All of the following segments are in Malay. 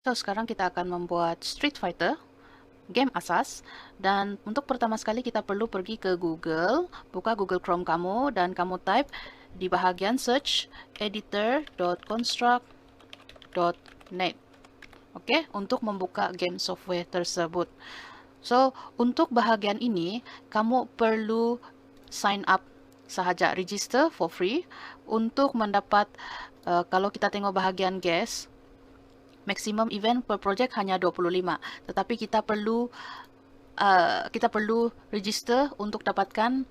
So, sekarang kita akan membuat Street Fighter, game asas. Dan untuk pertama sekali kita perlu pergi ke Google, buka Google Chrome kamu, dan kamu type di bahagian search editor.construct.net. Oke, untuk membuka game software tersebut. So, untuk bahagian ini, kamu perlu sign up sahaja, register for free untuk mendapat, kalau kita tengok bahagian guest, maximum event per project hanya 25, tetapi kita perlu register untuk dapatkan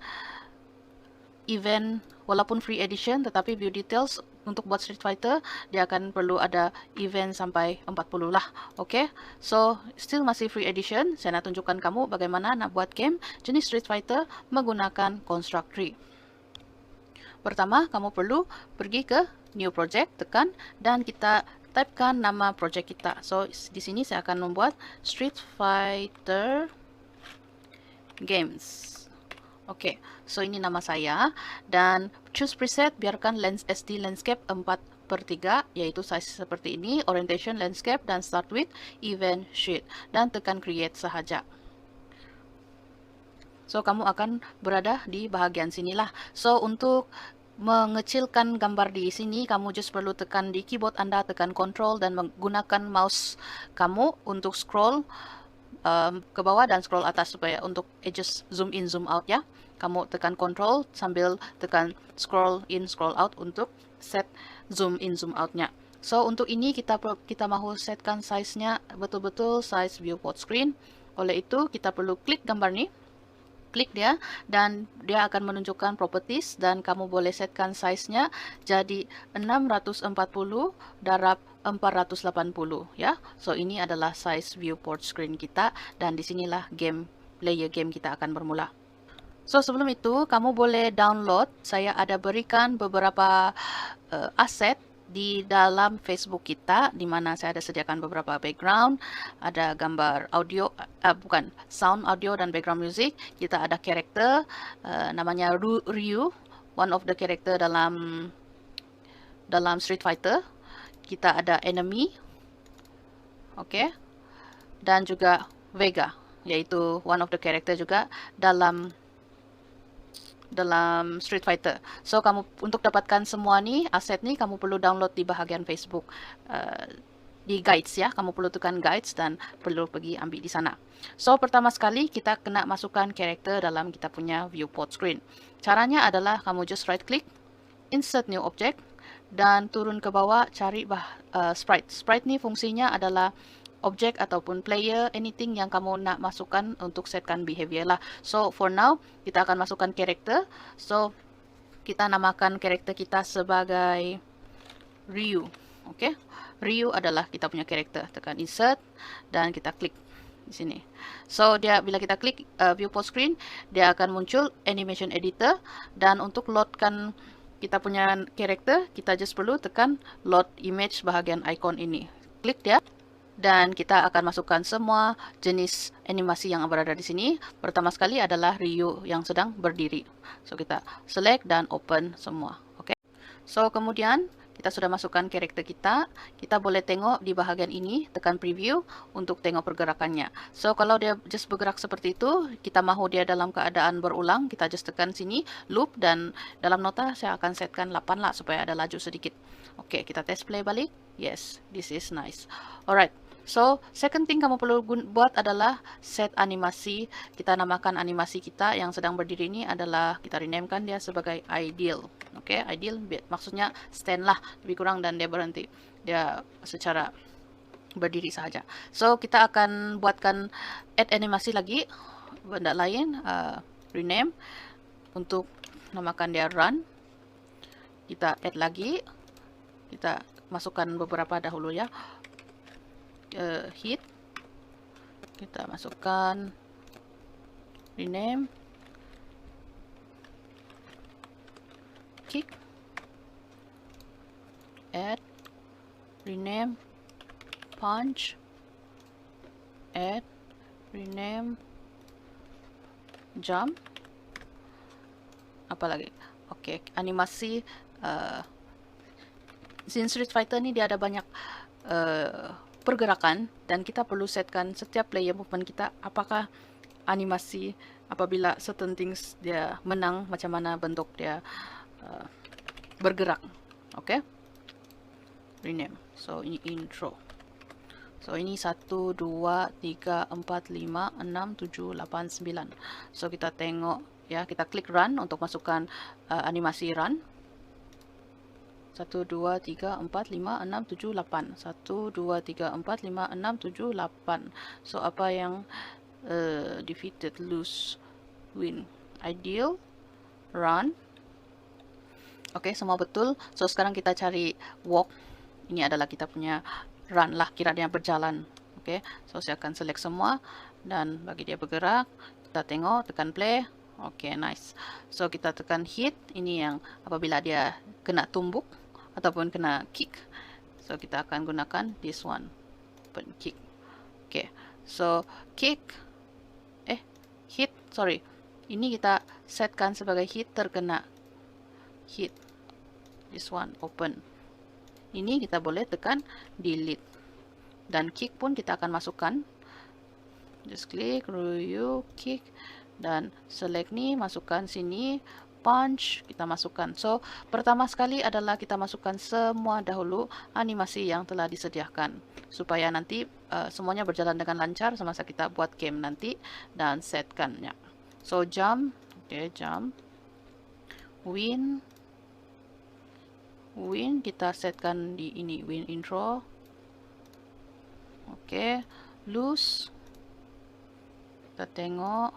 event walaupun free edition, tetapi view details untuk buat Street Fighter dia akan perlu ada event sampai 40 lah. Okay, so still masih free edition. Saya nak tunjukkan kamu bagaimana nak buat game jenis Street Fighter menggunakan Construct Tree. Pertama, kamu perlu pergi ke New Project, tekan, dan kita typekan nama project kita. So, di sini saya akan membuat Street Fighter Games. Oke, so ini nama saya. Dan choose preset, biarkan SD landscape 4/3, yaitu size seperti ini, orientation landscape, dan start with event sheet. Dan tekan create sahaja. So, kamu akan berada di bahagian sinilah. So, untuk mengecilkan gambar di sini, kamu just perlu tekan di keyboard Anda, tekan control dan menggunakan mouse kamu untuk scroll ke bawah dan scroll atas supaya untuk edges zoom in, zoom out ya. Kamu tekan control sambil tekan scroll in, scroll out untuk set zoom in, zoom outnya. So, untuk ini kita mahu setkan size-nya betul-betul size viewport screen. Oleh itu, kita perlu klik gambar ni. Klik dia dan dia akan menunjukkan properties dan kamu boleh setkan size-nya jadi 640 darab 480 ya. So ini adalah size viewport screen kita dan disinilah player game kita akan bermula. So sebelum itu kamu boleh download, saya ada berikan beberapa aset di dalam Facebook kita, di mana saya ada sediakan beberapa background, ada gambar audio, bukan, sound audio dan background music. Kita ada karakter, namanya Ryu, one of the character dalam Street Fighter. Kita ada enemy, okay, dan juga Vega, yaitu one of the character juga dalam Street Fighter. So kamu untuk dapatkan semua ni aset ni kamu perlu download di bahagian Facebook di guides ya. Kamu perlu tekan guides dan perlu pergi ambil di sana. So pertama sekali kita kena masukkan karakter dalam kita punya viewport screen. Caranya adalah kamu just right click, insert new object dan turun ke bawah cari sprite. Sprite ni fungsinya adalah objek ataupun player, anything yang kamu nak masukkan untuk setkan behavior lah. So for now kita akan masukkan karakter. So kita namakan karakter kita sebagai Ryu. Okay, Ryu adalah kita punya karakter. Tekan insert dan kita klik di sini. So dia bila kita klik viewport screen, dia akan muncul animation editor dan untuk loadkan kita punya karakter, kita just perlu tekan load image bahagian icon ini. Klik dia. Dan kita akan masukkan semua jenis animasi yang berada di sini. Pertama sekali adalah Ryu yang sedang berdiri. So kita select dan open semua. Okay. So kemudian kita sudah masukkan karakter kita. Kita boleh tengok di bahagian ini, tekan preview untuk tengok pergerakannya. So kalau dia just bergerak seperti itu, kita mahu dia dalam keadaan berulang, kita just tekan sini loop dan dalam nota saya akan setkan 8 lah supaya ada laju sedikit. Okay, kita test play balik. Yes, this is nice. Alright. So, second thing kamu perlu buat adalah set animasi. Kita namakan animasi kita yang sedang berdiri ini adalah, kita renamekan dia sebagai ideal. Okay, ideal maksudnya stand lah, lebih kurang, dan dia berhenti. Dia secara berdiri sahaja. So, kita akan buatkan add animasi lagi, benda lain, rename, untuk namakan dia run. Kita add lagi, kita masukkan beberapa dahulu ya. Hit, kita masukkan rename, kick, add, rename, punch, add, rename, jump, apa lagi? Oke, animasi Street Fighter ni dia ada banyak pergerakan dan kita perlu setkan setiap player movement kita apakah animasi apabila certain things dia menang, macam mana bentuk dia bergerak. Okay, rename. So ini intro. So ini 1, 2, 3, 4, 5, 6, 7, 8, 9. So kita tengok ya, kita klik run untuk masukkan animasi run. 1, 2, 3, 4, 5, 6, 7, 8. 1, 2, 3, 4, 5, 6, 7, 8. So apa yang defeated, lose, win, ideal, run. Oke, semua betul. So sekarang kita cari walk. Ini adalah kita punya run lah, kira dia berjalan. Oke, so saya akan select semua dan bagi dia bergerak, kita tengok, tekan play. Oke, nice. So kita tekan hit, ini yang apabila dia kena tumbuk ataupun kena kick. So kita akan gunakan this one, open kick. Oke, so kick, hit, sorry. Ini kita setkan sebagai hit terkena hit. This one, open. Ini kita boleh tekan delete. Dan kick pun kita akan masukkan. Just klik, review, kick. Dan select ni, masukkan sini. Punch, kita masukkan. So, pertama sekali adalah kita masukkan semua dahulu animasi yang telah disediakan. Supaya nanti semuanya berjalan dengan lancar semasa kita buat game nanti. Dan setkannya. So, jump. Okay, jump. Win. Win kita setkan di ini, win intro. Oke, lose. Kita tengok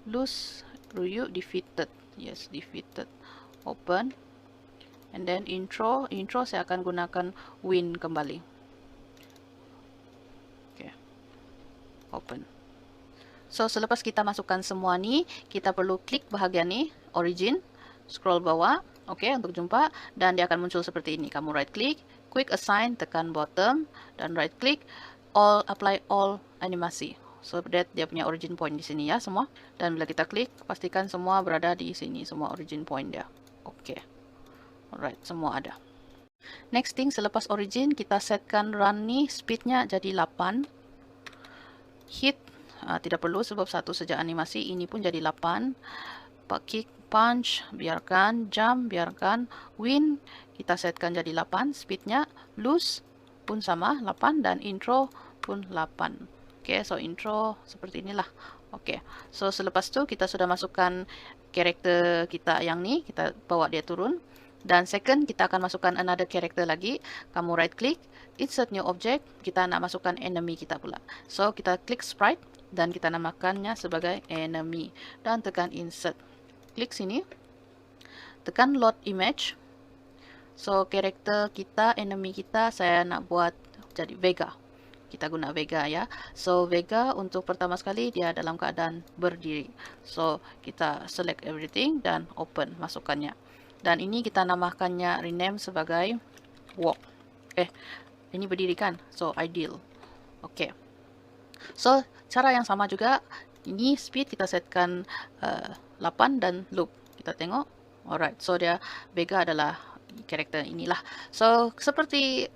lose, Ryu defeated. Yes, defeated. Open. And then intro saya akan gunakan win kembali. Oke. Open. So selepas kita masukkan semua nih, kita perlu klik bahagian nih, origin, scroll bawah. Oke, untuk jumpa dan dia akan muncul seperti ini. Kamu right click, quick assign, tekan bottom dan right click, all apply all animasi. So that dia punya origin point di sini ya semua. Dan bila kita klik, pastikan semua berada di sini, semua origin point dia. Oke. Alright, semua ada. Next thing, selepas origin kita setkan run nih speednya jadi 8. Hit tidak perlu sebab satu saja animasi, ini pun jadi 8. Kick, punch, biarkan. Jump, biarkan. Win, kita setkan jadi 8 speednya. Lose pun sama 8 dan intro pun 8. Oke, so intro seperti inilah. Oke, so selepas itu kita sudah masukkan karakter kita yang ni, kita bawa dia turun. Dan second, kita akan masukkan another character lagi. Kamu right click, insert new object, kita nak masukkan enemy kita pula. So kita klik sprite dan kita namakannya sebagai enemy dan tekan insert. Klik sini, tekan load image. So karakter kita, enemy kita, saya nak buat jadi Vega. Kita guna Vega ya. So Vega untuk pertama sekali dia dalam keadaan berdiri. So kita select everything dan open, masukkannya. Dan ini kita namakannya rename sebagai walk. Ini berdiri kan? So ideal. Oke. So cara yang sama juga. Ini speed kita setkan 8 dan loop. Kita tengok. Alright. So dia Vega adalah karakter inilah. So seperti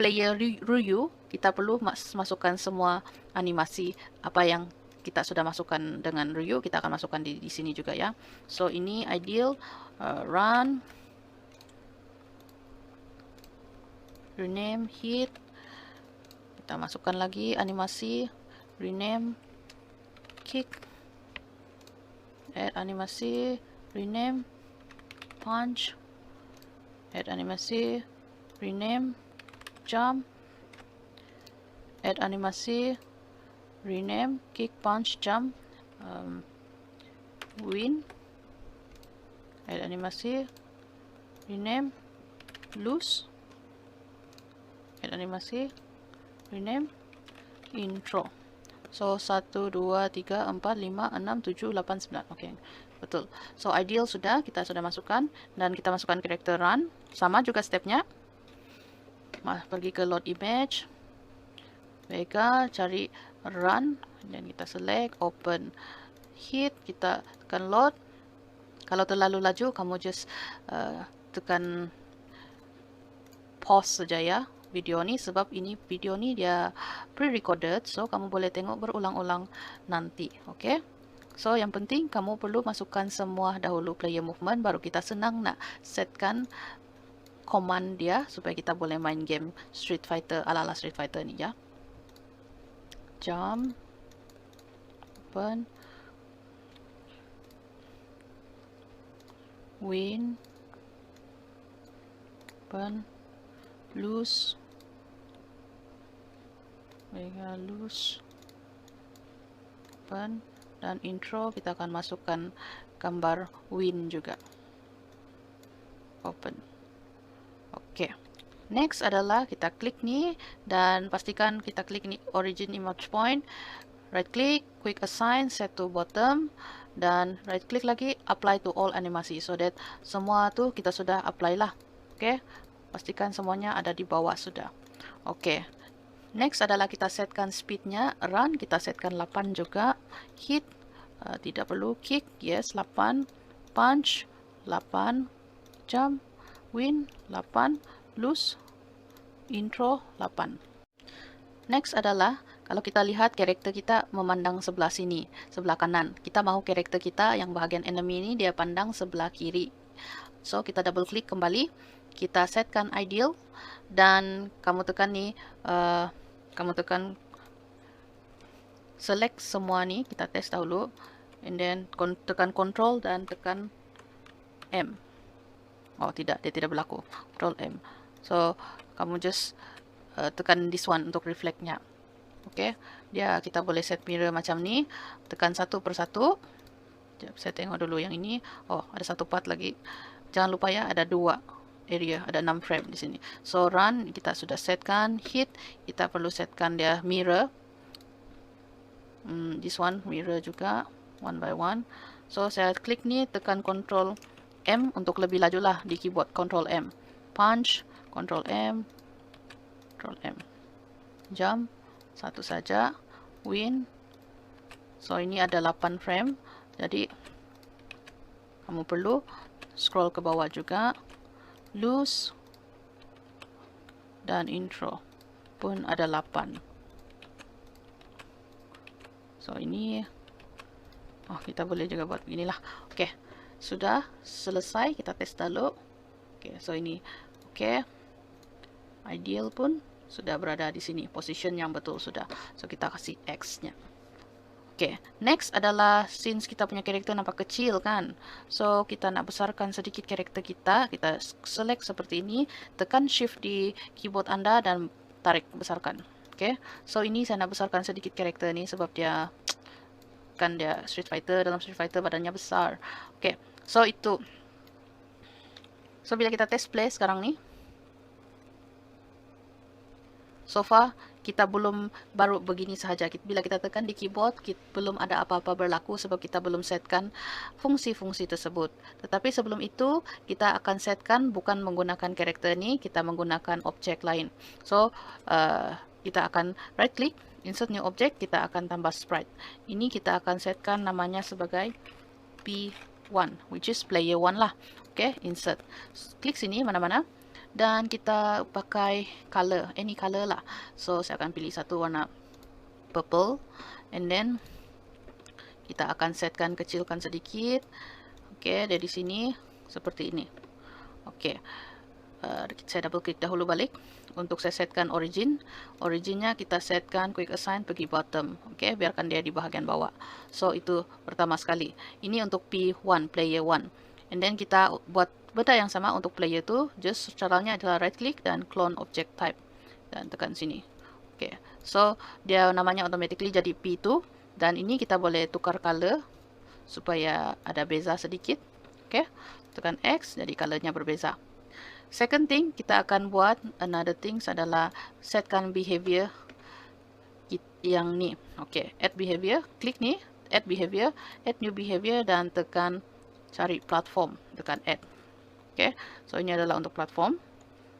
player Ryu, kita perlu masukkan semua animasi apa yang kita sudah masukkan dengan Ryu, kita akan masukkan di sini juga ya. So ini ideal, run, rename, hit, kita masukkan lagi animasi, rename, kick, add animasi, rename, punch, add animasi, rename, jump, add animasi, rename, kick, punch, jump, win, add animasi, rename, lose, add animasi, rename, intro. So 1, 2, 3, 4, 5, 6, 7, 8, 9. Oke, betul. So ideal sudah, kita sudah masukkan dan kita masukkan karakter run. Sama juga stepnya. Pergi ke load image, Vega, cari run, dan kita select, open, hit, kita tekan load. Kalau terlalu laju, kamu just tekan pause saja ya, video ni sebab ini video ni dia pre-recorded, so kamu boleh tengok berulang-ulang nanti. Okay, so yang penting kamu perlu masukkan semua dahulu player movement, baru kita senang nak setkan command dia supaya kita boleh main game Street Fighter ala-ala Street Fighter ni ya. Jump, open, win, open, lose, lose, open, dan intro kita akan masukkan gambar win juga. Open. Oke. Next adalah kita klik nih dan pastikan kita klik nih origin image point. Right click, quick assign, set to bottom, dan right click lagi apply to all animasi, so that semua tuh kita sudah apply lah. Oke. Pastikan semuanya ada di bawah sudah. Oke. Next adalah kita setkan speednya. Run kita setkan 8 juga. Hit tidak perlu. Kick yes 8. Punch 8. Jump win 8. Lose intro 8. Next adalah kalau kita lihat karakter kita memandang sebelah sini, sebelah kanan. Kita mau karakter kita yang bahagian enemy ini dia pandang sebelah kiri. So kita double klik kembali, kita setkan ideal, dan kamu tekan nih, kamu tekan select semua nih, kita tes dahulu, and then tekan control dan tekan M. Oh tidak, dia tidak berlaku. Control M. So kamu just tekan this one untuk reflectnya. Oke, dia kita boleh set mirror macam ni, tekan satu persatu. Saya tengok dulu yang ini. Oh, ada satu part lagi. Jangan lupa ya, ada 2 area, ada 6 frame di sini. So run kita sudah setkan. Hit kita perlu setkan dia mirror. This one mirror juga, one by one. So saya klik nih, tekan Control M untuk lebih laju lah di keyboard. Control M. Punch, Control M, Control M. Jump satu saja. Win. So ini ada 8 frame. Jadi kamu perlu scroll ke bawah juga. Lose dan intro pun ada 8. So ini kita boleh juga buat beginilah. Oke, sudah selesai, kita tes dulu. Oke, so ini oke. Ideal pun sudah berada di sini, position yang betul sudah. So kita kasih X-nya. Oke, next adalah since kita punya karakter nampak kecil kan. So kita nak besarkan sedikit karakter kita. Kita select seperti ini, tekan shift di keyboard Anda dan tarik besarkan. Oke, so ini saya nak besarkan sedikit karakter ini sebab dia kan dia Street Fighter, dalam Street Fighter badannya besar. Oke, so itu. So bila kita test play sekarang nih, so far kita belum, baru begini sahaja. Bila kita tekan di keyboard, belum ada apa-apa berlaku sebab kita belum setkan fungsi-fungsi tersebut. Tetapi sebelum itu, kita akan setkan bukan menggunakan karakter ini, kita menggunakan objek lain. So, kita akan right click, insert new object, kita akan tambah sprite. Ini kita akan setkan namanya sebagai P1, which is player 1 lah. Oke, insert. Klik sini mana-mana. Dan kita pakai color, any color lah. So saya akan pilih satu warna purple, and then kita akan setkan, kecilkan sedikit. Oke, dari sini seperti ini. Oke, saya double klik dahulu balik untuk saya setkan origin. Originnya kita setkan quick assign pergi bottom. Oke, biarkan dia di bahagian bawah. So itu pertama sekali. Ini untuk P1, player 1. And then kita buat benda yang sama untuk player tu, just caranya adalah right click dan clone object type dan tekan sini. Oke, so dia namanya automatically jadi P2, dan ini kita boleh tukar color supaya ada beza sedikit. Oke, tekan X jadi colornya berbeza. Second thing kita akan buat, another things adalah setkan behavior yang ni. Oke, add behavior, klik ni, add behavior, add new behavior, dan tekan cari platform, tekan add. Oke, so ini adalah untuk platform,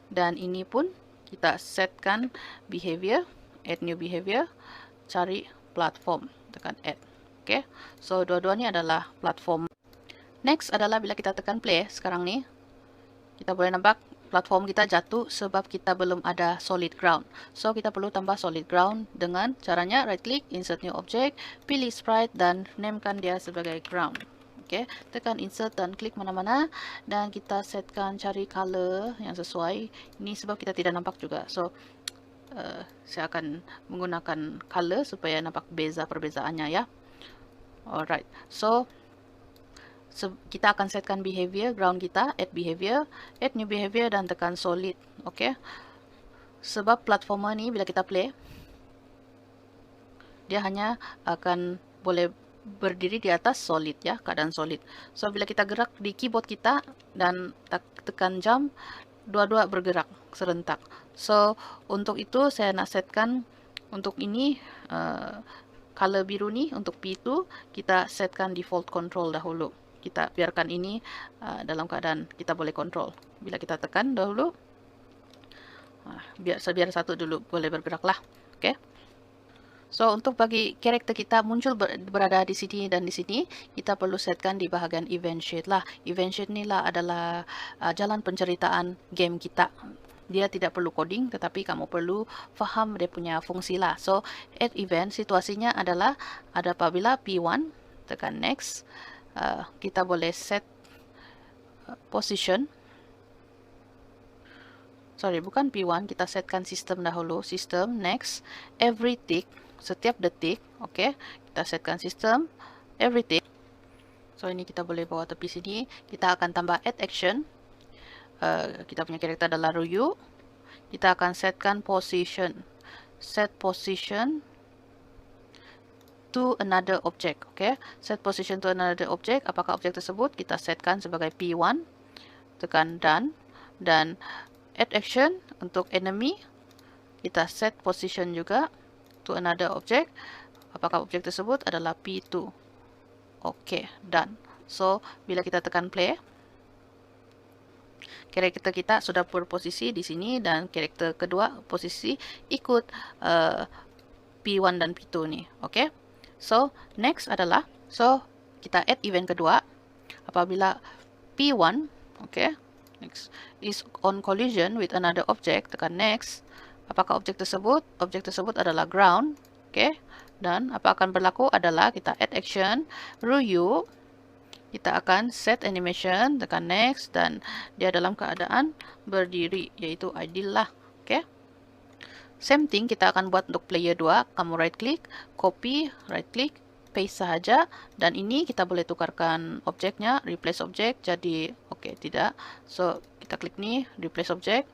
dan ini pun kita setkan behavior, add new behavior, cari platform, tekan add. Oke, so dua-duanya adalah platform. Next adalah bila kita tekan play sekarang nih, kita boleh nampak platform kita jatuh sebab kita belum ada solid ground. So, kita perlu tambah solid ground dengan caranya right click, insert new object, pilih sprite dan namekan dia sebagai ground. Oke, tekan insert dan klik mana-mana dan kita setkan cari color yang sesuai. Ini sebab kita tidak nampak juga. So, saya akan menggunakan color supaya nampak perbezaannya ya. Alright, so kita akan setkan behavior ground kita, add behavior, add new behavior dan tekan solid. Oke, sebab platformer ni bila kita play, dia hanya akan boleh berdiri di atas solid ya, keadaan solid. So bila kita gerak di keyboard kita dan tekan jump, dua-dua bergerak serentak. So untuk itu saya nak setkan untuk ini color biru ni untuk P2 kita setkan default control dahulu. Kita biarkan ini dalam keadaan kita boleh kontrol. Bila kita tekan dahulu, biar satu dulu boleh bergerak lah. Oke. So untuk bagi karakter kita muncul berada di sini dan di sini, kita perlu setkan di bahagian event sheet lah. Event sheet ni lah adalah jalan penceritaan game kita. Dia tidak perlu coding, tetapi kamu perlu faham dia punya fungsi lah. So add event situasinya adalah ada apabila P1 tekan next, kita boleh set position. Sorry, bukan P1, kita setkan sistem dahulu. Sistem, next, every tick, setiap detik. Oke, kita setkan sistem, every tick. So, ini kita boleh bawa tepi sini. Kita akan tambah add action. Kita punya karakter adalah Ryu. Kita akan setkan position. Set position to another object. Okay, set position to another object. Apakah objek tersebut? Kita setkan sebagai P1. Tekan done. Dan add action untuk enemy. Kita set position juga to another object. Apakah objek tersebut adalah P2. Okay, done. So, bila kita tekan play, karakter kita sudah berposisi di sini dan karakter kedua posisi ikut P1 dan P2 nih. Okay. So, next adalah, kita add event kedua. Apabila P1, okay, next, is on collision with another object, tekan next. Apakah objek tersebut? Objek tersebut adalah ground. Okay. Dan apa akan berlaku adalah kita add action, Ryu. Kita akan set animation, tekan next, dan dia dalam keadaan berdiri, yaitu ideal lah. Okay. Same thing kita akan buat untuk player 2. Kamu right click, copy, right click, paste sahaja. Dan ini kita boleh tukarkan objeknya, replace object jadi oke, tidak. So, kita klik ni, replace object.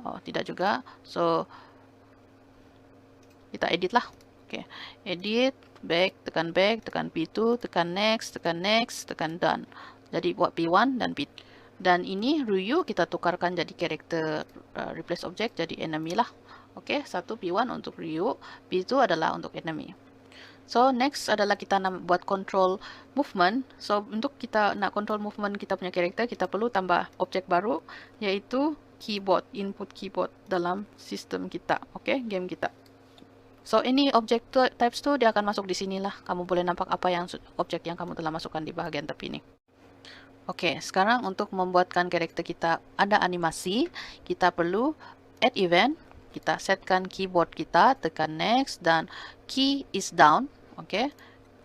Oh, tidak juga. So, kita edit lah. Oke, edit, back, tekan P2, tekan next, tekan done. Jadi buat P1 dan P2. Dan ini Ryu kita tukarkan jadi karakter replace object jadi enemy lah. Oke, satu P1 untuk Ryu, P2 adalah untuk enemy. So, next adalah kita nak buat control movement. So, untuk kita nak control movement kita punya karakter, kita perlu tambah objek baru, yaitu keyboard, input keyboard dalam sistem kita. Oke, game kita. So, ini objek types tu dia akan masuk di sinilah. Kamu boleh nampak apa yang objek yang kamu telah masukkan di bahagian tepi ini. Oke, sekarang untuk membuatkan karakter kita ada animasi, kita perlu add event. Kita setkan keyboard kita, tekan next, dan key is down. Oke,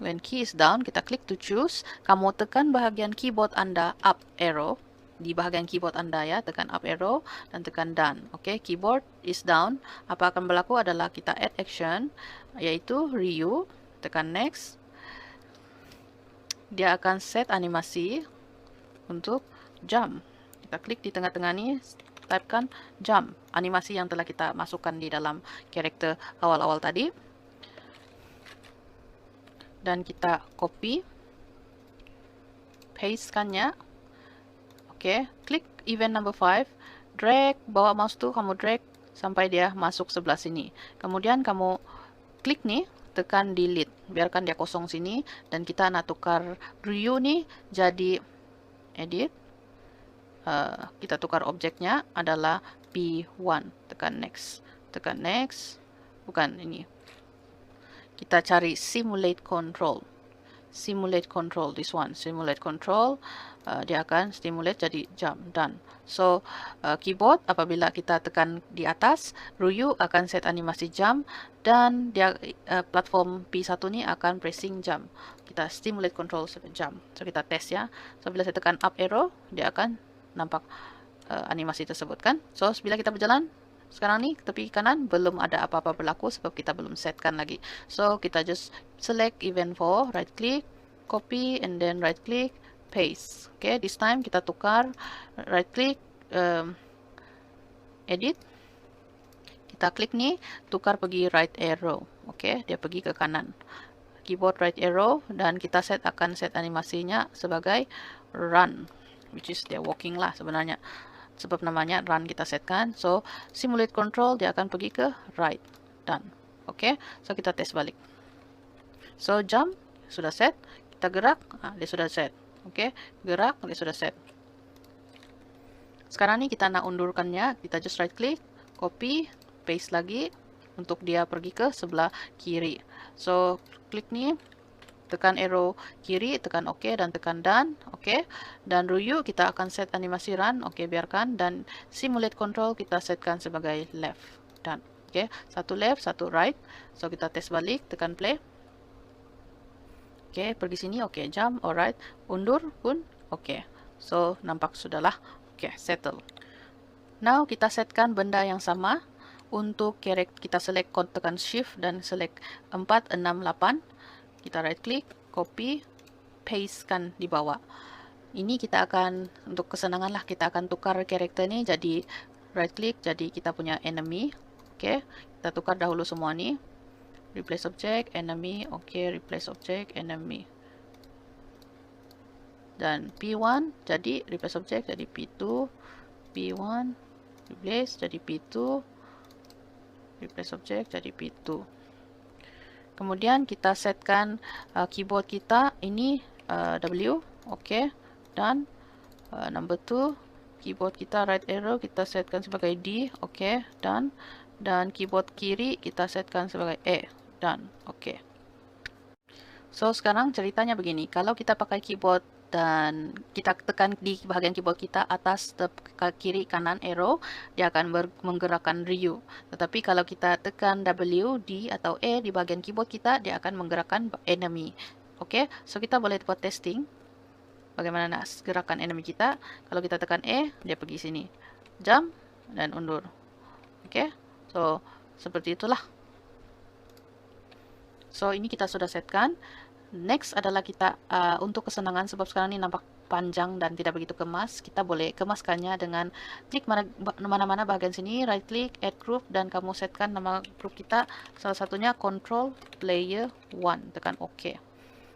when key is down, kita klik to choose. Kamu tekan bahagian keyboard Anda, up arrow. Di bahagian keyboard Anda ya, tekan up arrow, dan tekan done. Oke, keyboard is down. Apa akan berlaku adalah kita add action, yaitu Ryu. Tekan next. Dia akan set animasi untuk jump. Kita klik di tengah-tengah ni, typekan jump, animasi yang telah kita masukkan di dalam karakter awal-awal tadi. Dan kita copy, pastekannya. Oke, klik event number 5, drag, bawa mouse tu, kamu drag sampai dia masuk sebelah sini. Kemudian kamu klik nih, tekan delete, biarkan dia kosong sini. Dan kita nak tukar Ryu nih jadi edit. Kita tukar objeknya adalah P1. Tekan next. Tekan next. Bukan ini. Kita cari simulate control. simulate control, this one, simulate control, dia akan stimulate jadi jump, done. So, keyboard apabila kita tekan di atas, Ryu akan set animasi jump, dan dia platform P1 ni akan pressing jump. Kita stimulate control jump. So, kita test ya. So, bila saya tekan up arrow, dia akan nampak animasi tersebut kan. So, bila kita berjalan, sekarang ni tepi kanan belum ada apa-apa berlaku sebab kita belum setkan lagi. So, kita just select event 4, right click, copy, and then right click, paste. Okay, this time kita tukar, right click, edit. Kita klik ni, tukar pergi right arrow. Okay, dia pergi ke kanan. Keyboard right arrow, dan kita akan set animasinya sebagai run, which is dia walking lah sebenarnya. Sebab namanya run kita setkan. So, simulate control, dia akan pergi ke right. Done. Okay. So, kita test balik. So, jump, sudah set. Kita gerak, dia sudah set. Okay. Gerak, dia sudah set. Sekarang ni kita nak undurkannya. Kita just right click, copy, paste lagi. Untuk dia pergi ke sebelah kiri. So, klik ni. Tekan arrow kiri, tekan OK, dan tekan done. OK. Dan Ryu kita akan set animasi run. OK, biarkan. Dan simulate control kita setkan sebagai left. Done. OK. Satu left, satu right. So, kita test balik. Tekan play. OK, pergi sini. OK, jump. Alright. Undur pun. OK. So, nampak sudahlah. OK, settle. Now, kita setkan benda yang sama. Untuk kita select, tekan shift dan select 4, 6, 8. Kita right click, copy, pastekan di bawah. Ini kita akan, untuk kesenangan lah, kita akan tukar karakter ni jadi right click, jadi kita punya enemy. Oke, kita tukar dahulu semua ni. Replace object, enemy, oke, replace object, enemy. Dan P1 jadi replace object, jadi P2, P1, replace, jadi P2, replace object, jadi P2. Kemudian kita setkan keyboard kita ini W, oke, dan number 2 keyboard kita right arrow kita setkan sebagai D, oke, dan keyboard kiri kita setkan sebagai E, dan oke. So sekarang ceritanya begini, kalau kita pakai keyboard dan kita tekan di bahagian keyboard kita atas, kiri, kanan arrow, dia akan menggerakkan Ryu. Tetapi kalau kita tekan W, D atau E di bahagian keyboard kita, dia akan menggerakkan enemy. Oke, so kita boleh buat testing bagaimana nak gerakan enemy kita. Kalau kita tekan E, dia pergi sini, jump dan undur. Oke, so seperti itulah. So ini kita sudah setkan. Next adalah kita untuk kesenangan, sebab sekarang ini nampak panjang dan tidak begitu kemas, kita boleh kemaskannya dengan klik mana-mana bahagian sini, right click, add group, dan kamu setkan nama grup kita, salah satunya control player 1, tekan OK.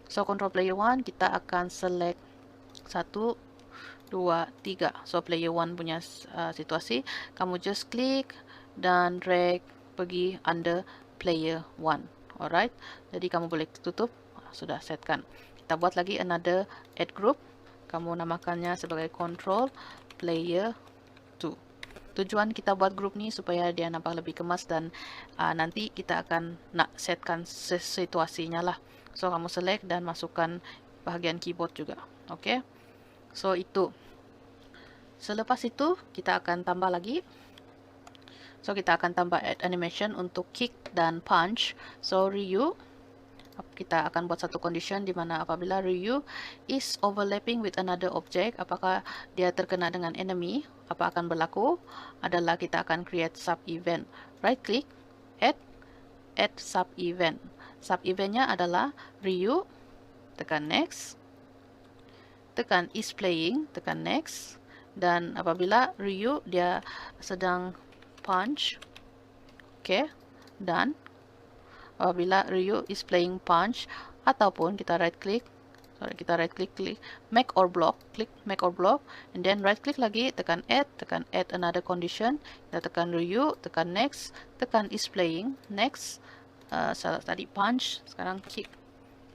So control player 1 kita akan select 1, 2, 3. So player 1 punya situasi, kamu just klik dan drag pergi under player 1. Alright, jadi kamu boleh tutup. Sudah setkan. Kita buat lagi another add group. Kamu namakannya sebagai control player 2. Tujuan kita buat grup ni supaya dia nampak lebih kemas, dan nanti kita akan nak setkan situasinya lah. So kamu select dan masukkan bahagian keyboard juga. Oke. So itu. Selepas itu kita akan tambah lagi. So kita akan tambah add animation untuk kick dan punch. So Ryu, kita akan buat satu condition di mana apabila Ryu is overlapping with another object, apakah dia terkena dengan enemy, apa akan berlaku adalah kita akan create sub event. Right click, add sub event. Sub eventnya adalah Ryu, tekan next, tekan is playing, tekan next, dan apabila Ryu dia sedang punch, oke, dan apabila Ryu is playing punch, ataupun kita right click, klik make or block, klik make or block, and then right click lagi, tekan add another condition, kita tekan Ryu, tekan next, tekan is playing, next, tadi punch, sekarang kick,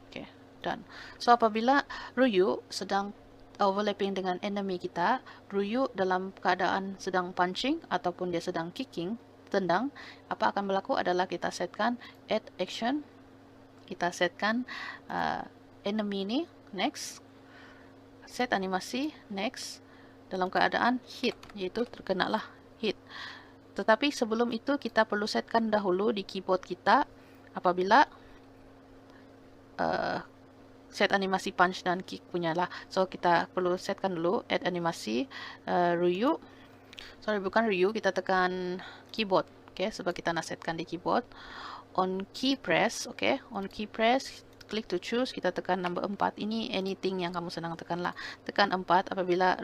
oke, done. So apabila Ryu sedang overlapping dengan enemy kita, Ryu dalam keadaan sedang punching ataupun dia sedang kicking, tendang, apa akan berlaku adalah kita setkan add action, kita setkan enemy ini, next. Set animasi, next. Dalam keadaan hit, yaitu terkenalah hit. Tetapi sebelum itu kita perlu setkan dahulu di keyboard kita apabila set animasi punch dan kick punya lah. So kita perlu setkan dulu add animasi Ryu. Sorry, bukan Ryu, kita tekan keyboard. Okay, sebab kita nak setkan di keyboard. On key press, okay, on key press, click to choose, kita tekan number 4. Ini anything yang kamu senang tekan lah. Tekan 4, apabila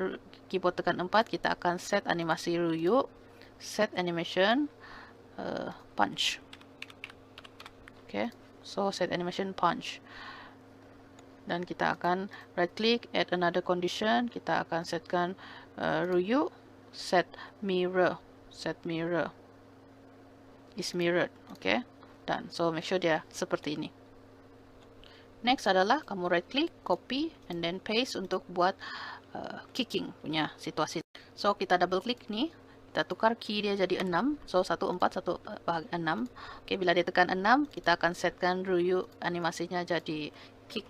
keyboard tekan 4, kita akan set animasi Ryu, set animation punch. Okay, so set animation punch. Dan kita akan right click, add another condition, kita akan setkan Ryu, set mirror is mirrored. Okay, dan so make sure dia seperti ini. Next adalah kamu right click, copy and then paste untuk buat kicking punya situasi. So kita double click nih, kita tukar key dia jadi 6. So 1 4 1 bahagi 6. Okay, bila dia tekan 6, kita akan setkan Ryu animasinya jadi kick.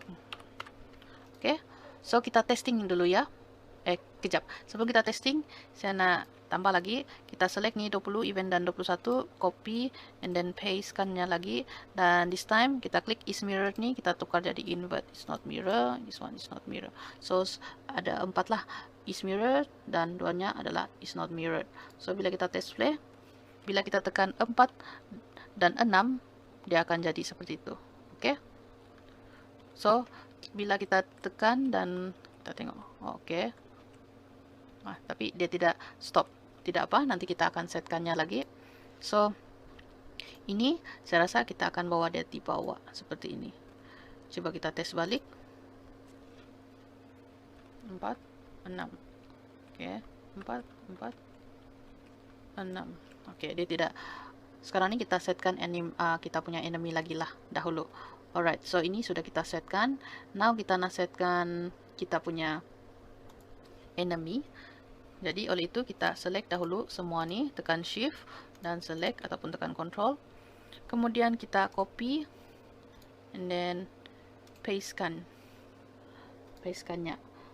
Okay, so kita testing dulu ya. Kejap. Sebelum kita testing, saya nak tambah lagi. Kita select ni 20, event dan 21, copy and then pastekannya lagi. Dan this time kita klik is mirrored ni, kita tukar jadi invert. It's not mirror, this one is not mirror. So ada 4 lah, is mirrored dan 2-nya adalah is not mirrored. So bila kita test play, bila kita tekan 4 dan 6, dia akan jadi seperti itu. Okay, so bila kita tekan dan kita tengok, okay. Tapi dia tidak stop, tidak apa, nanti kita akan setkannya lagi. So ini saya rasa kita akan bawa dia di bawah seperti ini. Coba kita tes balik. 4 6. Okay, 4 4 6. Okay, dia tidak. Sekarang ini kita setkan kita punya enemy lagi lah dahulu. Alright, so ini sudah kita setkan. Now kita nak setkan kita punya enemy. Jadi oleh itu kita select dahulu semua ni, tekan shift dan select ataupun tekan control. Kemudian kita copy and then pastekannya.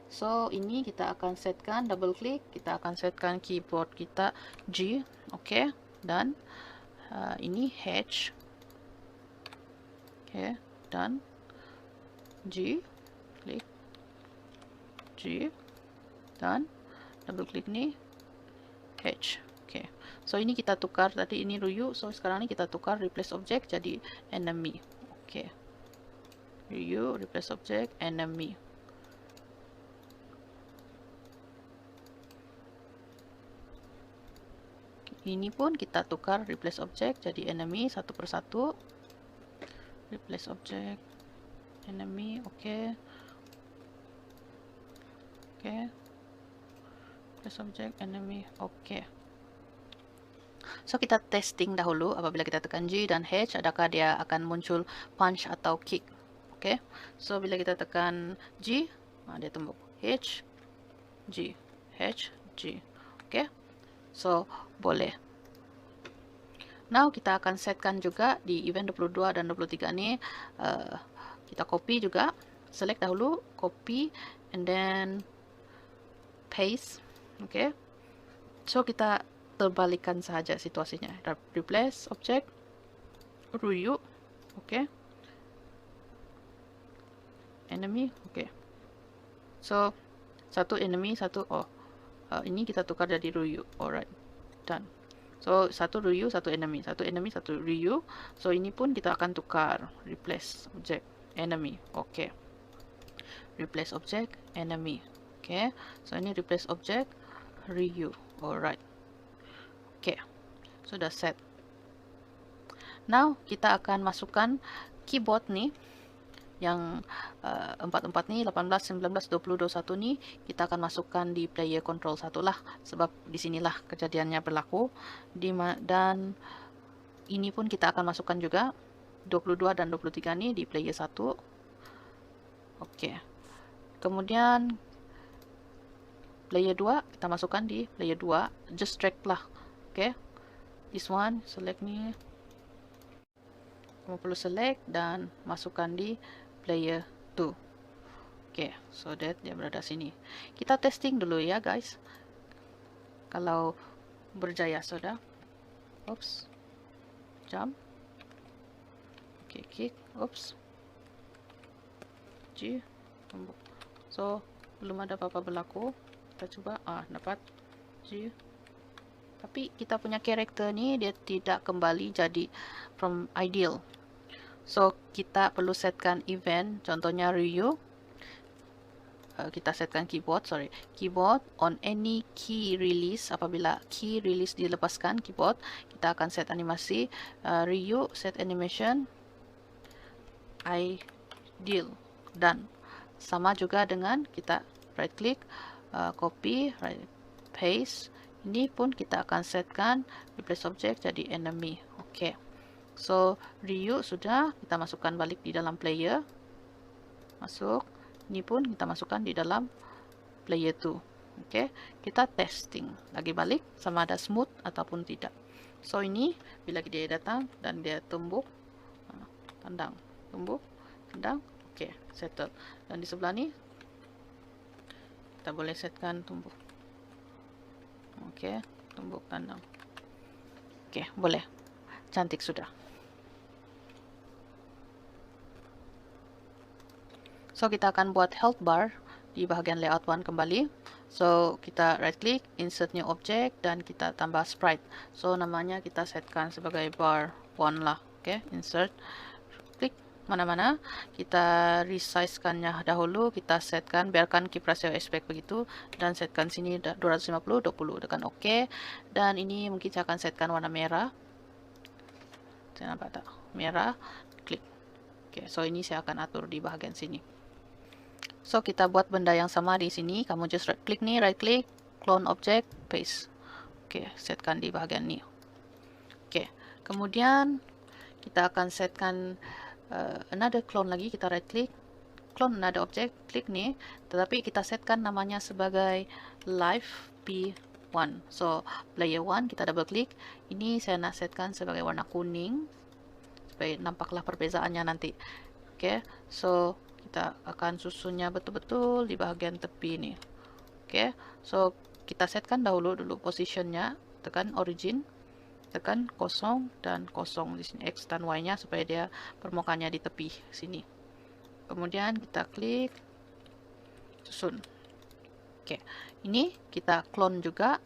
So ini kita akan setkan, double click, kita akan setkan keyboard kita G, okay, dan ini H, okay, dan G, klik G, dan double click ni H. Okay, so ini kita tukar, tadi ini Ryu, so sekarang ni kita tukar replace object jadi enemy. Okay, Ryu replace object enemy. Ini pun kita tukar replace object jadi enemy satu persatu. Replace object enemy. Okay, okay, replace object enemy. Okay, so kita testing dahulu. Apabila kita tekan G dan H, adakah dia akan muncul punch atau kick. Okay, so bila kita tekan G, dia tumbuk H, G, H, G. Okay, so boleh. Now kita akan setkan juga di event 22 dan 23 ni, kita copy juga, select dahulu, copy and then paste. Okay, so kita terbalikkan sahaja situasinya. Replace object Ryu, okay, enemy. Okay, so satu enemy, satu ini kita tukar jadi Ryu. Alright, done. So satu Ryu, satu enemy, satu Ryu. So ini pun kita akan tukar replace object enemy. Okay, replace object enemy. Okay, so ini replace object Ryu. Alright, okay, sudah set. Now kita akan masukkan keyboard ni yang 44 ni, 18, 19, 20, 21 ni kita akan masukkan di player control 1 lah, sebab di sinilah kejadiannya berlaku. Dan ini pun kita akan masukkan juga 22 dan 23 ni di player 1. Okey. Kemudian player 2 kita masukkan di player 2, just drag lah. Okey. This one select ni. Kamu perlu select dan masukkan di player 2. Oke, so that dia berada sini. Kita testing dulu ya guys. Kalau berjaya sudah. Oops. Jump. Oke, kick. Oops. G. Tumbuk. So, belum ada apa-apa berlaku. Kita coba. Dapat. G. Tapi kita punya karakter ni dia tidak kembali jadi from ideal. So, kita perlu setkan event. Contohnya Ryu. Kita setkan keyboard on any key release. Apabila key release dilepaskan keyboard, kita akan set animasi. Ryu set animation ideal, done. Sama juga dengan kita right click, copy, right paste. Ini pun kita akan setkan replace object jadi enemy. Oke. So Ryu sudah kita masukkan balik di dalam player. Masuk. Ini pun kita masukkan di dalam player 2. Oke, kita testing. Lagi balik sama ada smooth ataupun tidak. So ini bila dia datang dan dia tumbuk, tandang, tumbuk, tandang. Oke, settle. Dan di sebelah ni kita boleh setkan tumbuk. Oke, tumbuk, tandang. Oke, boleh. Cantik sudah. So, kita akan buat health bar di bahagian layout 1 kembali. So, kita right click, insert new object, dan kita tambah sprite. So, namanya kita setkan sebagai bar 1 lah. Oke, insert, klik mana-mana. Kita resize-kannya dahulu, kita setkan, biarkan keep ratio aspect begitu, dan setkan sini 250, 20, tekan OK. Dan ini mungkin saya akan setkan warna merah. Saya nampak tak? Merah, klik. Oke, so ini saya akan atur di bahagian sini. So, kita buat benda yang sama di sini. Kamu just right click nih, right click, clone object, paste. Oke, setkan di bahagian ini. Oke, kemudian kita akan setkan another clone lagi. Kita right click, clone another object, klik nih. Tetapi kita setkan namanya sebagai live P1. So, player 1 kita double click. Ini saya nak setkan sebagai warna kuning. Supaya nampaklah perbezaannya nanti. Oke, so kita akan susunnya betul-betul di bahagian tepi ini. Oke, so kita setkan dulu positionnya, tekan origin, tekan 0 dan 0 di sini X dan Y-nya supaya dia permukaannya di tepi sini. Kemudian kita klik susun. Oke, ini kita clone juga,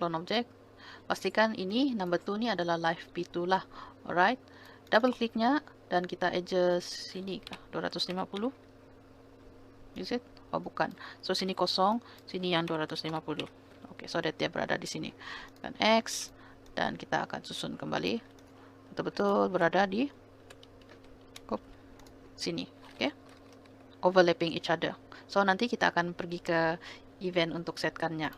clone object. Pastikan ini number 2 ini adalah live P2 lah. Alright, double kliknya dan kita adjust sini 250. Is it? Oh bukan. So sini 0, sini yang 250. Oke, so that dia berada di sini. Dan X dan kita akan susun kembali betul-betul berada di sini. Oke. Overlapping each other. So nanti kita akan pergi ke event untuk setkannya.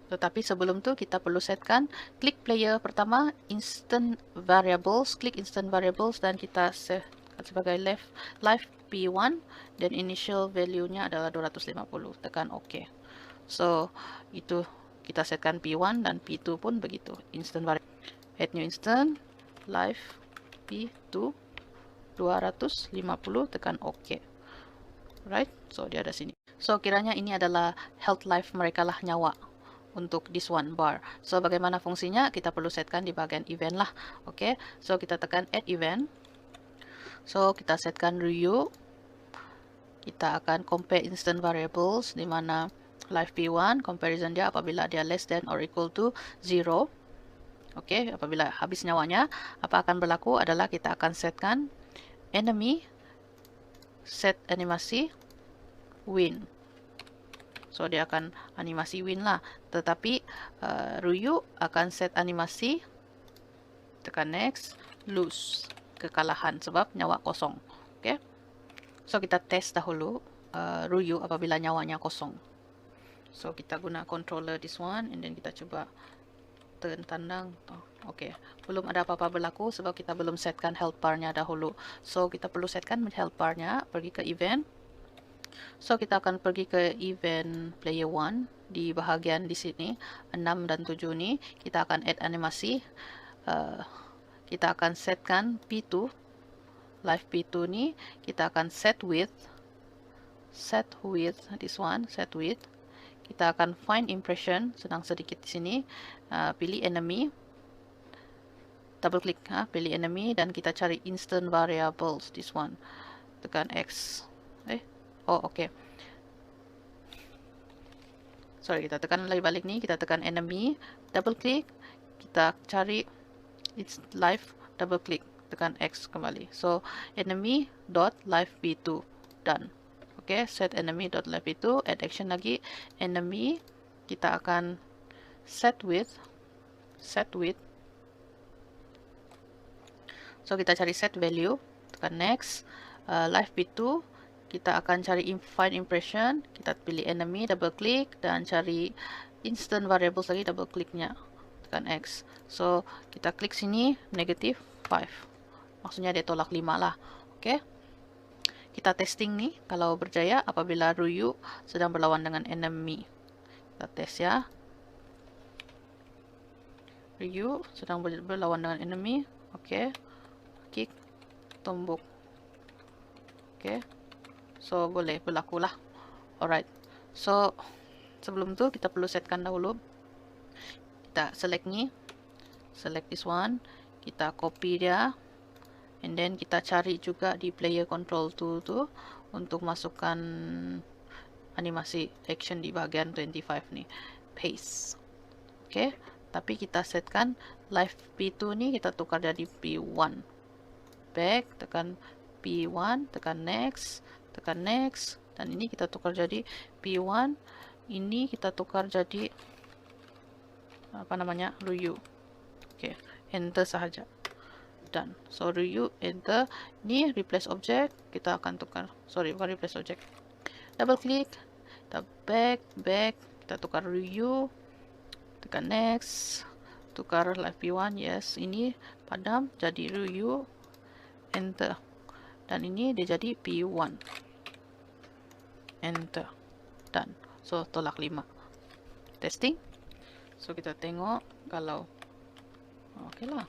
Tetapi sebelum itu kita perlu setkan klik player pertama instant variables, klik instant variables dan kita set sebagai live P1 dan initial value-nya adalah 250. Tekan OK. So itu kita setkan P1 dan P2 pun begitu. Instant variable. Add new instant live P2 250 tekan OK. Right? So dia ada sini. So kiranya ini adalah health life mereka lah, nyawa untuk this one bar. So bagaimana fungsinya? Kita perlu setkan di bagian event lah. Oke. So kita tekan add event. So kita setkan Ryu. Kita akan compare instant variables di mana live P1 comparison dia apabila dia less than or equal to 0. Oke, apabila habis nyawanya, apa akan berlaku adalah kita akan setkan enemy set animasi win. So dia akan animasi win lah. Tetapi Ryu akan set animasi, tekan next, lose, kekalahan sebab nyawa kosong. Oke. So kita tes dahulu Ryu apabila nyawanya kosong. So kita guna controller this one and then kita coba turn tandang. Oke, belum ada apa-apa berlaku sebab kita belum setkan health bar-nya dahulu. So kita perlu setkan health bar-nya, pergi ke event. So kita akan pergi ke event player 1 di bahagian di sini 6 dan 7 ini kita akan add animasi. Kita akan setkan P2 live P2 ini kita akan set width set width, this one, set width. Kita akan find impression, senang sedikit di sini. Pilih enemy, double klik, pilih enemy, dan kita cari instant variables, this one. Tekan X. Oke. Sorry, kita tekan lagi balik nih, kita tekan enemy, double klik, kita cari its live, double klik, tekan X kembali. So enemy dot live v2, done. Oke, set enemy dot live v2, add action lagi, enemy, kita akan set width. So kita cari set value, tekan next, live v2, kita akan cari find impression, kita pilih enemy, double klik, dan cari instant variables lagi, double kliknya, tekan X. So kita klik sini, negative 5, maksudnya dia tolak 5 lah. Oke, kita testing nih, kalau berjaya apabila Ryu sedang berlawan dengan enemy. Kita tes ya, Ryu sedang berlawan dengan enemy. Oke, kick, tombok. Oke, so boleh berlaku lah. Alright, so sebelum itu kita perlu setkan dahulu. Kita select nih, select this one, kita copy dia, and then kita cari juga di player control tool tuh untuk masukkan animasi action di bagian 25 nih, paste. Oke, tapi kita setkan live P2 nih kita tukar jadi P1. Back, tekan P1, tekan next, dan ini kita tukar jadi P1, ini kita tukar jadi apa namanya, Ryu. Oke, enter saja, done. So Ryu, enter. Ini replace object, kita akan tukar, sorry bukan replace object, double click, kita back, kita tukar Ryu, tekan next, tukar live P1, yes, ini padam jadi Ryu, enter, dan ini dia jadi P1, enter, done. So tolak 5. Testing, so kita tengok kalau oke lah.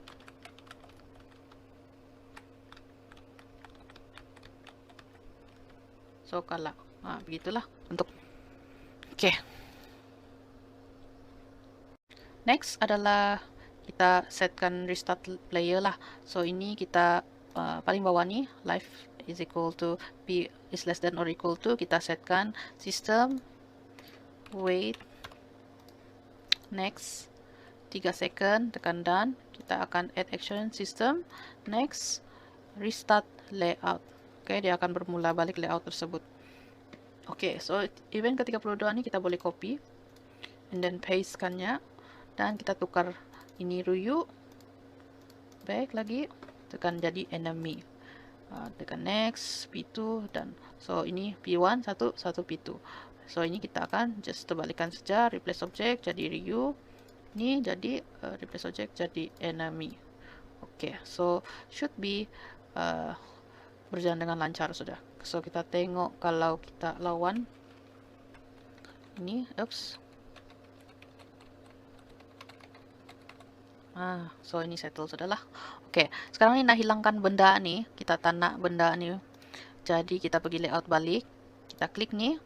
So kalah, begitulah untuk oke. Next adalah kita setkan restart player lah. So ini kita paling bawah nih, live is equal to p is less than or equal to, kita setkan system wait next 3 second, tekan done. Kita akan add action system next restart layout. Oke, dia akan bermula balik layout tersebut. Oke, so event ke-32 ini kita boleh copy and then paste kannya, dan kita tukar ini Ryu, back lagi, tekan jadi enemy, tekan next, P2, dan so ini P1, 1 P2. So ini kita akan just terbalikan saja, replace object jadi Ryu, ini jadi replace object jadi enemy. Oke, so should be berjalan dengan lancar sudah. So kita tengok kalau kita lawan ini, so ini settle sudahlah. Oke, sekarang ini nak hilangkan benda nih, kita tak nak benda nih. Jadi kita pergi layout balik, kita klik nih,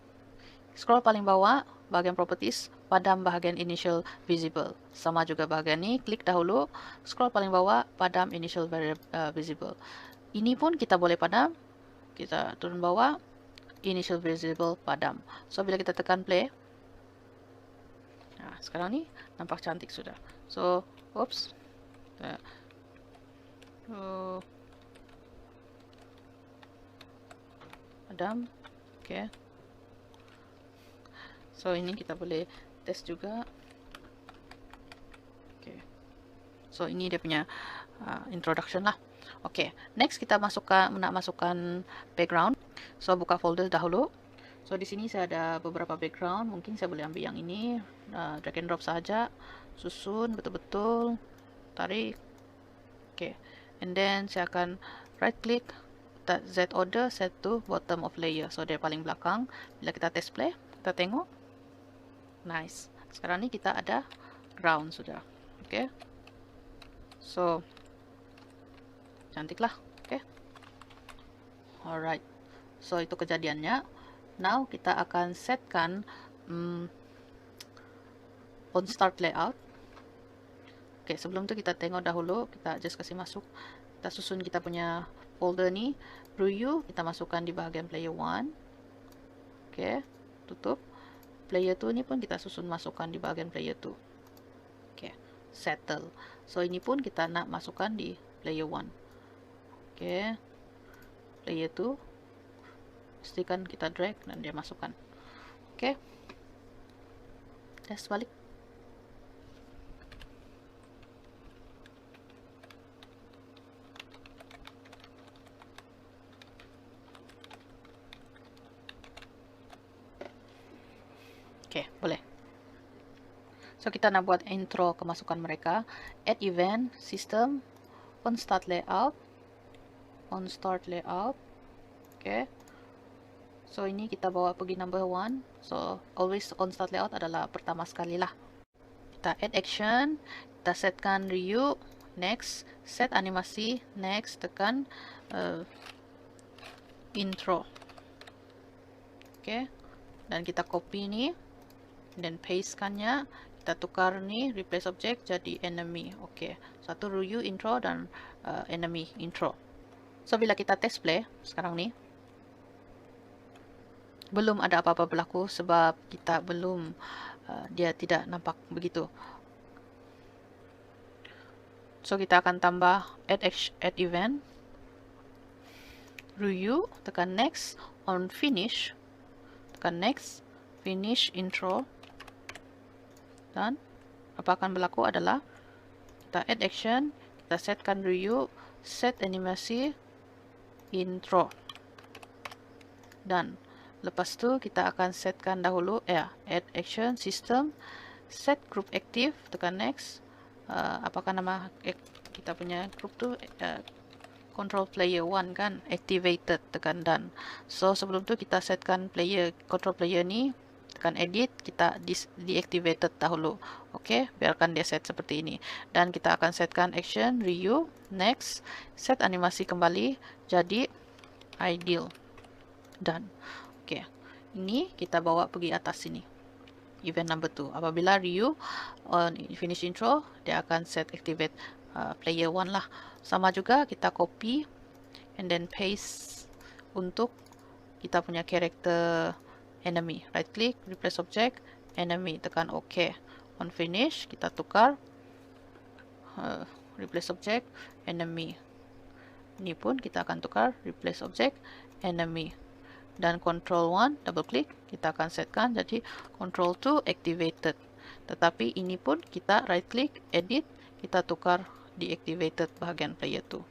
scroll paling bawah, bagian properties, padam bahagian initial visible. Sama juga bahagian ini, klik dahulu, scroll paling bawah, padam initial visible. Ini pun kita boleh padam, kita turun bawah, initial visible padam. So bila kita tekan play, nah sekarang nih nampak cantik sudah. So padam, oke. So ini kita boleh tes juga. Oke. So ini dia punya introduction lah. Oke, next kita masukkan background. So buka folder dahulu. So di sini saya ada beberapa background. Mungkin saya boleh ambil yang ini, drag and drop saja, susun betul-betul, tarik. Oke, and then saya akan right click, Z order, set to bottom of layer. So dia paling belakang. Bila kita test play, kita tengok. Nice. Sekarang ini kita ada ground sudah. Oke. So cantik lah. Oke. Alright. So itu kejadiannya. Now kita akan setkan on start layout. Oke, sebelum itu kita tengok dahulu, kita just kasih masuk, kita susun kita punya folder ni. Preview kita masukkan di bahagian player 1. Oke, tutup. Player 2 ni pun kita susun masukkan di bahagian player 2. Oke, settle. So ini pun kita nak masukkan di player 1. Oke, player 2 pastikan kita drag dan dia masukkan. Oke, tes balik. Oke, boleh. So kita nak buat intro kemasukan mereka. Add event, system, on start layout, on start layout. Oke. So ini kita bawa pergi number 1. So always on start layout adalah pertama sekali lah. Kita add action, kita setkan review, next, set animasi, next, tekan intro. Oke. Dan kita copy ni, dan pastekannya, kita tukar ni replace object jadi enemy. Oke. Satu review intro dan enemy intro. So bila kita test play sekarang ni, belum ada apa-apa berlaku sebab kita belum dia tidak nampak begitu. So kita akan tambah add event, review, tekan next, on finish, tekan next, finish intro, dan apa akan berlaku adalah kita add action, kita setkan review, set animasi, intro, dan lepas tu kita akan setkan dahulu add action, system, set group active, tekan next. Apakah nama kita punya group tu control player 1 kan, activated, tekan done. So sebelum tu kita setkan player, control player ni, tekan edit, kita deactivated dahulu. Oke, biarkan dia set seperti ini. Dan kita akan setkan action, review, next, set animasi kembali jadi ideal, done. Oke, ini kita bawa pergi atas sini. Event number 2. Apabila review on finish intro, dia akan set activate player 1 lah. Sama juga kita copy and then paste untuk kita punya character enemy. Right click, replace object, enemy, tekan OK. On finish, kita tukar replace object, enemy. Ini pun kita akan tukar replace object, enemy. Dan control 1 double click, kita akan setkan jadi control 2 activated. Tetapi ini pun kita right click, edit, kita tukar deactivated bahagian player 2.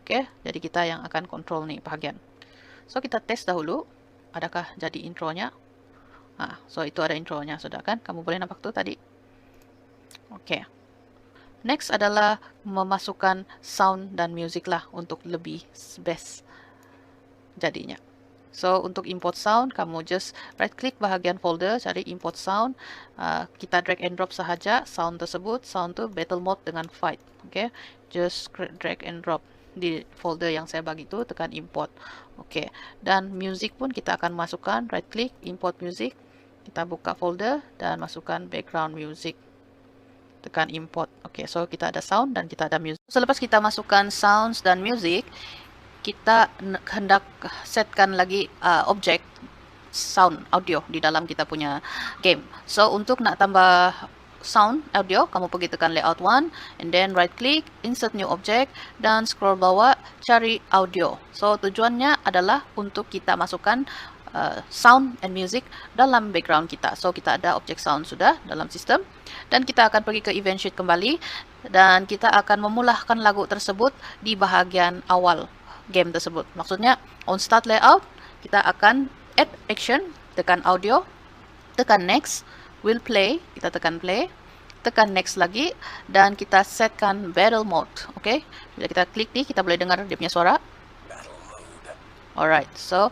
Oke, jadi kita yang akan control nih bahagian. So kita tes dahulu adakah jadi intronya. So itu ada intronya sudah kan, kamu boleh nampak tuh tadi. Oke, next adalah memasukkan sound dan music lah untuk lebih best jadinya. So untuk import sound, kamu just right click bahagian folder, cari import sound, kita drag and drop sahaja sound tersebut. Sound tu battle mode dengan fight. Oke, just drag and drop di folder yang saya bagi itu, tekan import. Oke, dan music pun kita akan masukkan, right click, import music, kita buka folder dan masukkan background music, tekan import. Oke, so kita ada sound dan kita ada music. Selepas kita masukkan sounds dan music, kita hendak setkan lagi objek sound audio di dalam kita punya game. So untuk nak tambah sound audio, kamu pergi tekan layout 1 and then right click, insert new object, dan scroll bawah cari audio. So tujuannya adalah untuk kita masukkan sound and music dalam background kita. So kita ada objek sound sudah dalam sistem, dan kita akan pergi ke event sheet kembali dan kita akan memulahkan lagu tersebut di bahagian awal game tersebut. Maksudnya on start layout, kita akan add action, tekan audio, tekan next, will play, kita tekan play, tekan next lagi, dan kita setkan battle mode. Oke, bila kita klik nih, kita boleh dengar dia punya suara. Alright, so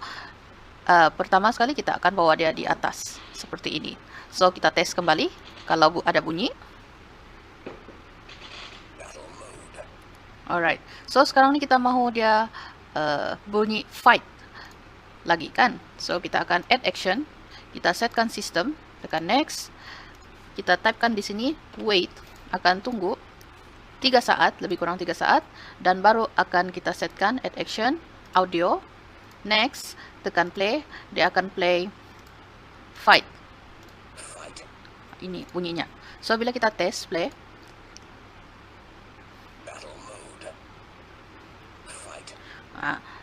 pertama sekali kita akan bawa dia di atas seperti ini. So kita tes kembali kalau ada bunyi. Alright, so sekarang ni kita mahu dia bunyi fight. lagi kan. So kita akan add action, kita setkan sistem, tekan next, kita typekan di sini wait, akan tunggu 3 saat, lebih kurang 3 saat, dan baru akan kita setkan add action, audio, next, tekan play, dia akan play fight. Ini bunyinya. So bila kita tes play,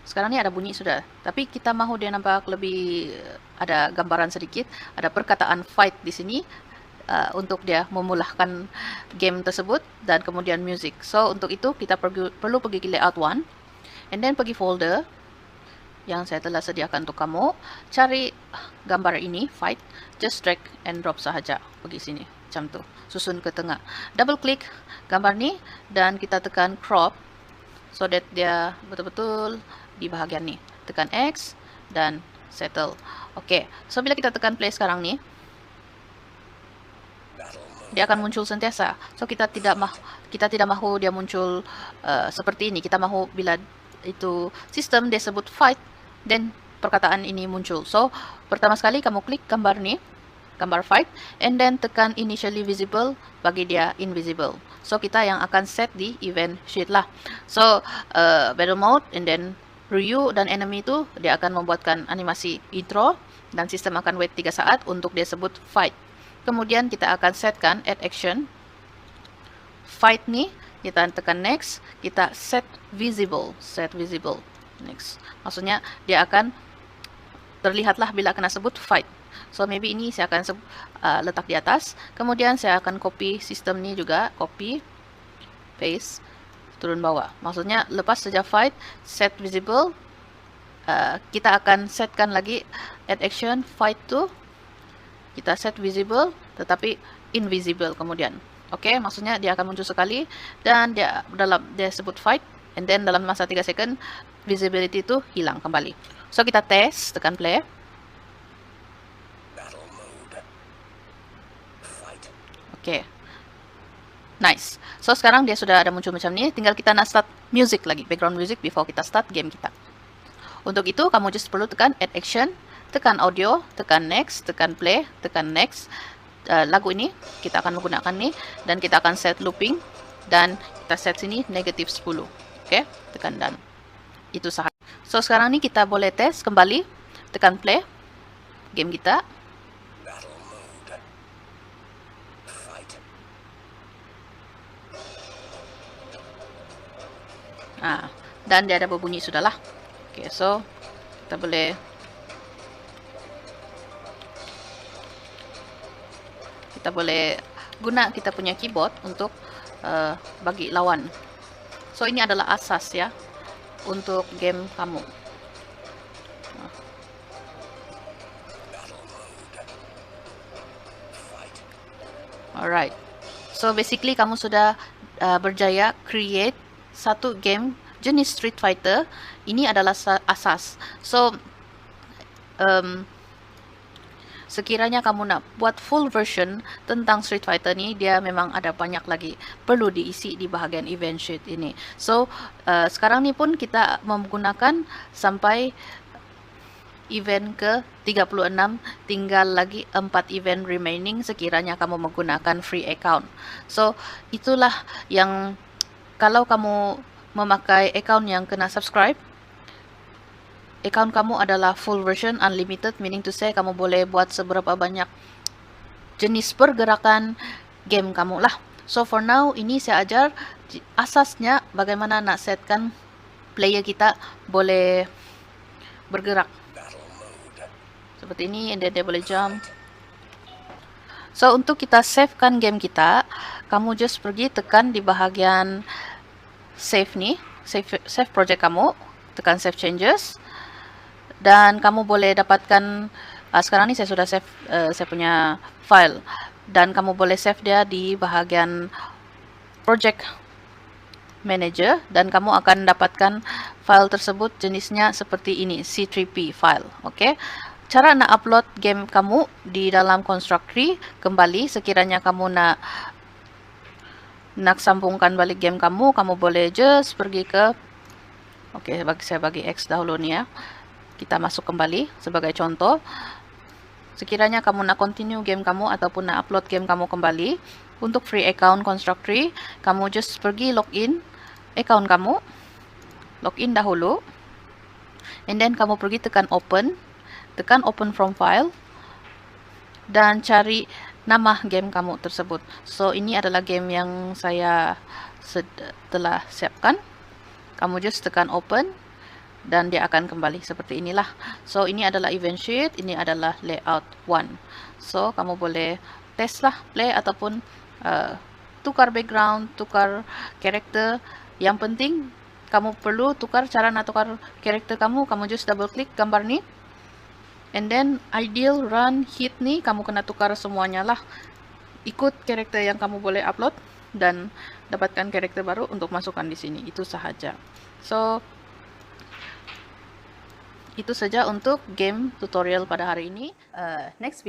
sekarang ini ada bunyi sudah, tapi kita mahu dia nampak lebih ada gambaran sedikit, ada perkataan fight di sini untuk dia memulahkan game tersebut dan kemudian music. So untuk itu kita perlu pergi ke layout 1 and then pergi folder yang saya telah sediakan untuk kamu, cari gambar ini fight, just drag and drop sahaja pergi sini macam tu, susun ke tengah, double klik gambar ni dan kita tekan crop so that dia betul-betul di bahagian ni, tekan X dan settle. Oke, so bila kita tekan play sekarang ni, dia akan muncul sentiasa. So kita tidak mahu dia muncul seperti ini. Kita mahu bila itu sistem dia sebut fight, dan perkataan ini muncul. So pertama sekali kamu klik gambar ni, gambar fight, and then tekan initially visible bagi dia invisible. So kita yang akan set di event sheet lah. So battle mode and then Ryu dan enemy itu dia akan membuatkan animasi intro dan sistem akan wait 3 saat untuk dia sebut fight. Kemudian kita akan setkan add action fight ni, kita tekan next, kita set visible next. Maksudnya dia akan terlihatlah bila kena sebut fight. So maybe ini saya akan letak di atas. Kemudian saya akan copy sistem ni juga, copy paste turun bawah. Maksudnya lepas saja fight set visible, kita akan setkan lagi add action fight tu, kita set visible tetapi invisible kemudian. Oke, maksudnya dia akan muncul sekali dan dia sebut fight, and then dalam masa 3 second visibility itu hilang kembali. So kita tes, tekan play. Oke, nice. So sekarang dia sudah ada muncul macam ni. Tinggal kita nak start music lagi, background music before kita start game kita. Untuk itu kamu just perlu tekan add action, tekan audio, tekan next, tekan play, tekan next. Lagu ini kita akan menggunakan ni dan kita akan set looping dan kita set sini negatif 10. Oke, tekan done. Itu sahaja. So sekarang ni kita boleh tes kembali, tekan play game kita. Dan dia ada berbunyi sudahlah. Oke, so kita boleh guna kita punya keyboard untuk bagi lawan. So ini adalah asas ya untuk game kamu. Alright. So basically kamu sudah berjaya create satu game jenis Street Fighter. Ini adalah asas. So sekiranya kamu nak buat full version tentang Street Fighter ni, dia memang ada banyak lagi perlu diisi di bahagian event sheet ini. So sekarang ni pun kita menggunakan sampai event ke 36, tinggal lagi 4 event remaining sekiranya kamu menggunakan free account. So itulah yang kalau kamu memakai account yang kena subscribe, account kamu adalah full version unlimited, meaning to say kamu boleh buat seberapa banyak jenis pergerakan game kamu lah. So for now ini saya ajar asasnya bagaimana nak setkan player kita boleh bergerak seperti ini, and then dia boleh jump. So untuk kita savekan game kita, kamu just pergi tekan di bahagian save ni, save project kamu, tekan save changes, dan kamu boleh dapatkan sekarang ni saya sudah save saya punya file, dan kamu boleh save dia di bahagian project manager, dan kamu akan dapatkan file tersebut jenisnya seperti ini, C3P file. Oke. Cara nak upload game kamu di dalam construct tree kembali, sekiranya kamu nak sambungkan balik game kamu boleh just pergi ke, oke, saya bagi X dahulu nih ya. Kita masuk kembali sebagai contoh. Sekiranya kamu nak continue game kamu ataupun nak upload game kamu kembali, untuk free account Constructory, kamu just pergi login account kamu, login dahulu, and then kamu pergi tekan open from file, dan cari nama game kamu tersebut. So ini adalah game yang saya telah siapkan. Kamu just tekan open dan dia akan kembali seperti inilah. So ini adalah event sheet, ini adalah layout 1. So kamu boleh test lah, play ataupun tukar background, tukar karakter. Yang penting kamu perlu tukar, cara nak tukar karakter kamu just double klik gambar ni, and then ideal, run, hit ni kamu kena tukar semuanya lah, ikut karakter yang kamu boleh upload dan dapatkan karakter baru untuk masukkan di sini. Itu sahaja. So itu saja untuk game tutorial pada hari ini. Next video